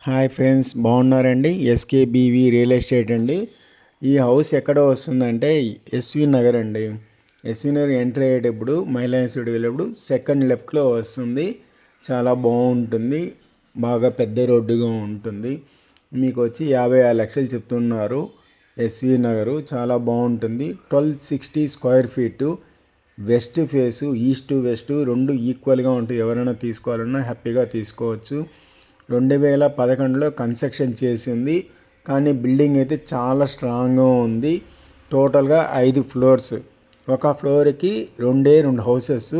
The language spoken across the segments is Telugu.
హాయ్ ఫ్రెండ్స్, బాగున్నారండి? ఎస్కేబీవీ రియల్ ఎస్టేట్ అండి. ఈ హౌస్ ఎక్కడ వస్తుందంటే ఎస్వి నగర్ అండి. ఎస్వి నగర్ ఎంటర్ అయ్యేటప్పుడు మైలాన్సీడ్ వెళ్ళేటప్పుడు సెకండ్ లెఫ్ట్లో వస్తుంది. చాలా బాగుంటుంది, బాగా పెద్ద రోడ్డుగా ఉంటుంది. మీకు వచ్చి 56 లక్షలు చెప్తున్నారు. ఎస్వి నగరు చాలా బాగుంటుంది. 1260 square feet, west face, east west రెండు ఈక్వల్గా ఉంటాయి. ఎవరైనా తీసుకోవాలన్నా హ్యాపీగా తీసుకోవచ్చు. 2011లో కన్స్ట్రక్షన్ చేసింది, కానీ బిల్డింగ్ అయితే చాలా స్ట్రాంగ్గా ఉంది. టోటల్గా 5 ఫ్లోర్స్, ఒక ఫ్లోర్కి రెండు హౌసెస్,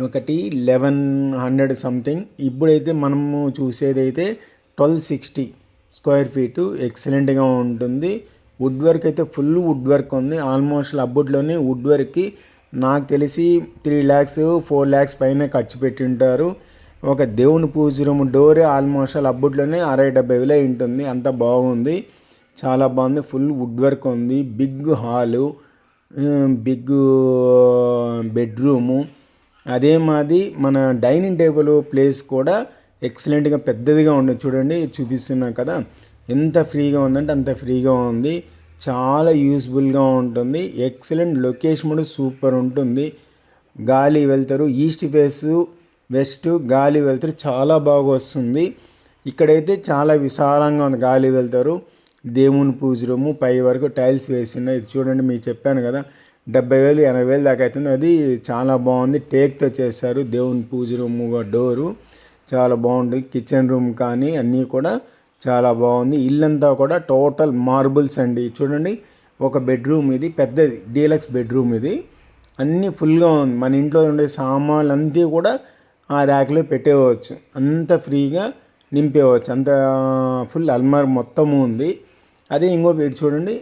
ఒకటి 1100 సంథింగ్. ఇప్పుడైతే మనము చూసేదైతే 1260 స్క్వేర్ ఫీటు ఎక్సలెంట్గా ఉంటుంది. వుడ్ వర్క్ అయితే ఫుల్ వుడ్ వర్క్ ఉంది. ఆల్మోస్ట్ అబ్బుట్లోనే వుడ్ వర్క్కి నాకు తెలిసి 3 lakhs 4 lakhs పైన ఖర్చు పెట్టి ఉంటారు. ఒక దేవుని పూజ రూమ్ డోరే ఆల్మోస్ట్ అబ్బుట్లోనే 60-70 వేలు ఉంటుంది. అంత బాగుంది, చాలా బాగుంది. ఫుల్ వుడ్ వర్క్ ఉంది. బిగ్ హాలు, బిగ్ బెడ్రూము, అదే మాది మన డైనింగ్ టేబుల్ ప్లేస్ కూడా ఎక్సలెంట్గా పెద్దదిగా ఉంటుంది. చూడండి, చూపిస్తున్నాం కదా, ఎంత ఫ్రీగా ఉందంటే అంత ఫ్రీగా ఉంది. చాలా యూస్ఫుల్గా ఉంటుంది. ఎక్సలెంట్ లొకేషన్ కూడా సూపర్ ఉంటుంది. గాలి వెళ్తారు, ఈస్ట్ ఫేసు వెస్ట్, గాలి వెళ్తారు చాలా బాగా వస్తుంది. ఇక్కడైతే చాలా విశాలంగా ఉంది. గాలి వెళ్తారు, దేవుని పూజ రూము, పై వరకు టైల్స్ వేసింది. ఇది చూడండి, మీకు చెప్పాను కదా 70,000 80,000 దాకా అవుతుంది. అది చాలా బాగుంది. టేక్తో చేశారు. దేవుని పూజ రూము డోరు చాలా బాగుంది. కిచెన్ రూమ్ కానీ అన్నీ కూడా చాలా బాగుంది. ఇల్లంతా కూడా టోటల్ మార్బుల్స్ అండి. చూడండి, ఒక బెడ్రూమ్ ఇది పెద్దది, డీలక్స్ బెడ్రూమ్ ఇది. అన్నీ ఫుల్గా ఉంది. మన ఇంట్లో ఉండే సామాన్లు అంతా కూడా ఆ ర్యాక్లో పెట్టేవచ్చు, అంత ఫ్రీగా నింపేవచ్చు. అంత ఫుల్ అల్మార్ మొత్తము ఉంది. అదే ఇంకో వీడు చూడండి,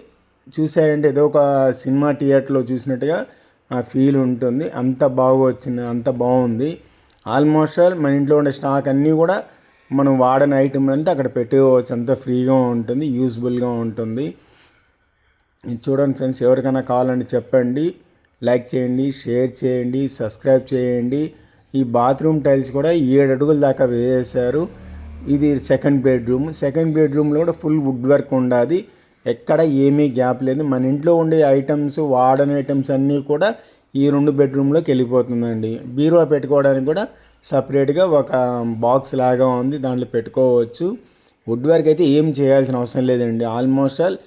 చూసారంటే ఏదో ఒక సినిమా థియేటర్లో చూసినట్టుగా ఆ ఫీల్ ఉంటుంది. అంత బాగా వచ్చింది, అంత బాగుంది. ఆల్మోస్ట్ ఆల్ మన ఇంట్లో ఉండే స్టాక్ అన్నీ కూడా మనం వాడని ఐటమ్ అంతా అక్కడ పెట్టేవచ్చు. అంత ఫ్రీగా ఉంటుంది, యూస్ఫుల్గా ఉంటుంది. చూడండి ఫ్రెండ్స్, ఎవరికైనా కావాలంటే చెప్పండి, లైక్ చేయండి, షేర్ చేయండి, సబ్స్క్రైబ్ చేయండి. ఈ బాత్రూమ్ టైల్స్ కూడా 7 అడుగుల దాకా వేసేశారు. ఇది సెకండ్ బెడ్రూమ్లో కూడా ఫుల్ వుడ్ వర్క్ ఉండాది. ఎక్కడ ఏమీ గ్యాప్ లేదు. మన ఇంట్లో ఉండే ఐటమ్స్, వాడని ఐటమ్స్ అన్నీ కూడా ఈ 2 బెడ్రూమ్లోకి వెళ్ళిపోతుందండి. బీరువా పెట్టుకోవడానికి కూడా సపరేట్గా ఒక బాక్స్ లాగా ఉంది, దాంట్లో పెట్టుకోవచ్చు. వుడ్ వర్క్ అయితే ఏం చేయాల్సిన అవసరం లేదండి. ఆల్మోస్ట్ ఆల్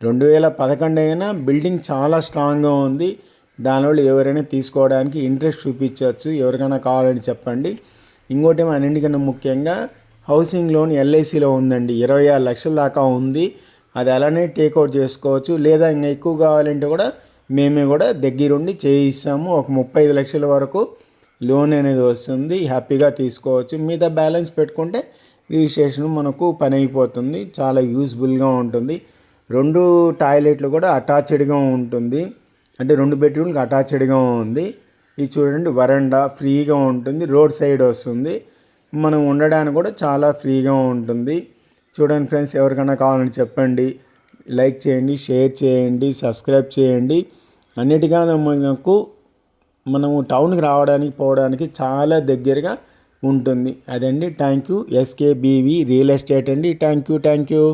2011 అయినా బిల్డింగ్ చాలా స్ట్రాంగ్గా ఉంది. దానివల్ల ఎవరైనా తీసుకోవడానికి ఇంట్రెస్ట్ చూపించవచ్చు. ఎవరికైనా కావాలని చెప్పండి. ఇంకోటి అన్నింటికన్నా ముఖ్యంగా హౌసింగ్ లోన్ ఎల్ఐసిలో ఉందండి. 26 లక్షల దాకా ఉంది. అది అలానే టేక్అవుట్ చేసుకోవచ్చు. లేదా ఇంకా ఎక్కువ కావాలంటే కూడా మేమే కూడా దగ్గరుండి చేయిస్తాము. ఒక 35 లక్షల వరకు లోన్ అనేది వస్తుంది. హ్యాపీగా తీసుకోవచ్చు. మిగతా బ్యాలెన్స్ పెట్టుకుంటే రిజిస్ట్రేషన్ మనకు పని అయిపోతుంది. చాలా యూస్ఫుల్గా ఉంటుంది. 2 టాయిలెట్లు కూడా అటాచ్డ్గా ఉంటుంది. అంటే 2 బెడ్రూమ్కి అటాచ్డ్గా ఉంది. ఇది చూడండి, వరండా ఫ్రీగా ఉంటుంది. రోడ్ సైడ్ వస్తుంది. మనం ఉండడానికి కూడా చాలా ఫ్రీగా ఉంటుంది. చూడండి ఫ్రెండ్స్, ఎవరికైనా కావాలని చెప్పండి, లైక్ చేయండి, షేర్ చేయండి, సబ్స్క్రైబ్ చేయండి. అన్నిటిగా మనము టౌన్కి రావడానికి పోవడానికి చాలా దగ్గరగా ఉంటుంది. అదండి. Thank you. SKBV real estate అండి. Thank you.